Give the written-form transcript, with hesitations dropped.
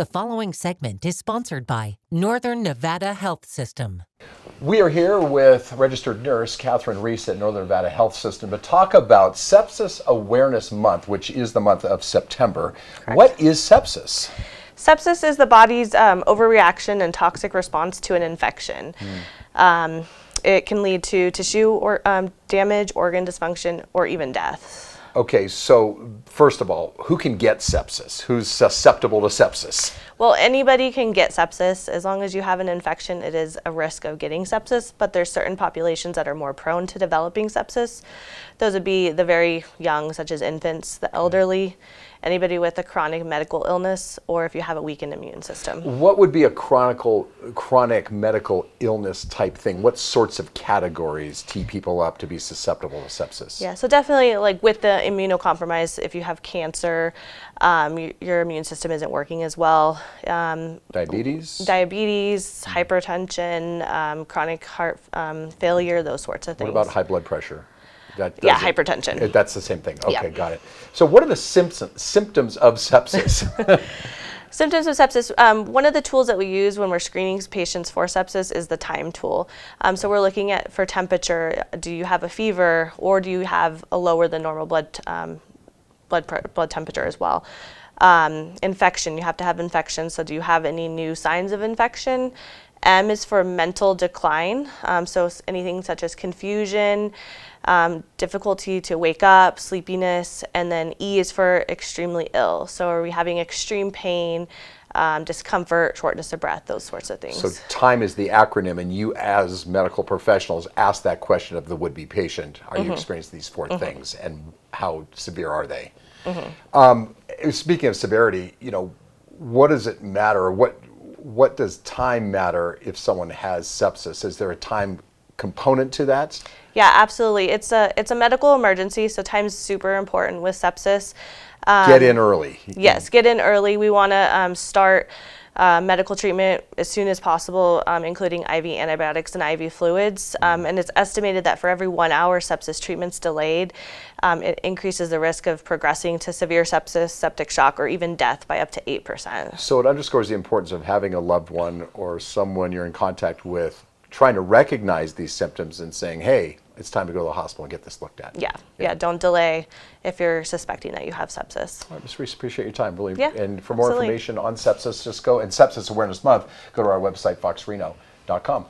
The following segment is sponsored by Northern Nevada Health System. We are here with registered nurse Katherine Reese at Northern Nevada Health System to talk about Sepsis Awareness Month, which is the month of September. Correct. What is sepsis? Sepsis is the body's overreaction and toxic response to an infection. It can lead to tissue or damage, organ dysfunction, or even death. Okay, so first of all, who can get sepsis? Who's susceptible to sepsis? Well, anybody can get sepsis. As long as you have an infection, it is a risk of getting sepsis, but there's certain populations that are more prone to developing sepsis. Those would be the very young, such as infants, the elderly, anybody with a chronic medical illness, or if you have a weakened immune system. What would be a chronic medical illness type thing? What sorts of categories tee people up to be susceptible to sepsis? Yeah, so definitely like with the immunocompromised, if you have cancer, your immune system isn't working as well. Diabetes, hypertension, chronic heart failure, those sorts of things. What about high blood pressure? Yeah, hypertension. That's the same thing. Okay, yeah. Got it. So what are the symptoms of sepsis? Symptoms of sepsis, one of the tools that we use when we're screening patients for sepsis is the time tool. So we're looking at for temperature, do you have a fever or do you have a lower than normal blood temperature as well? Infection, you have to have infection, so do you have any new signs of infection? M is for mental decline, so anything such as confusion, difficulty to wake up, sleepiness, and then E is for extremely ill. So are we having extreme pain, discomfort, shortness of breath, those sorts of things. So time is the acronym, and you as medical professionals ask that question of the would-be patient. Are you experiencing these four things, and how severe are they? Speaking of severity, what does it matter? What does time matter if someone has sepsis? Is there a time component to that? Yeah, absolutely. It's a medical emergency, so time's super important with sepsis. Get in early. Yes, get in early. We want to start medical treatment as soon as possible, including IV antibiotics and IV fluids. And it's estimated that for every 1 hour sepsis treatment's delayed, it increases the risk of progressing to severe sepsis, septic shock, or even death by up to 8%. So it underscores the importance of having a loved one or someone you're in contact with trying to recognize these symptoms and saying, hey, it's time to go to the hospital and get this looked at. Yeah, don't delay if you're suspecting that you have sepsis. All right, Ms. Reese, appreciate your time, really. Yeah, and for more absolutely. information on sepsis, just go, and Sepsis Awareness Month, go to our website, foxreno.com.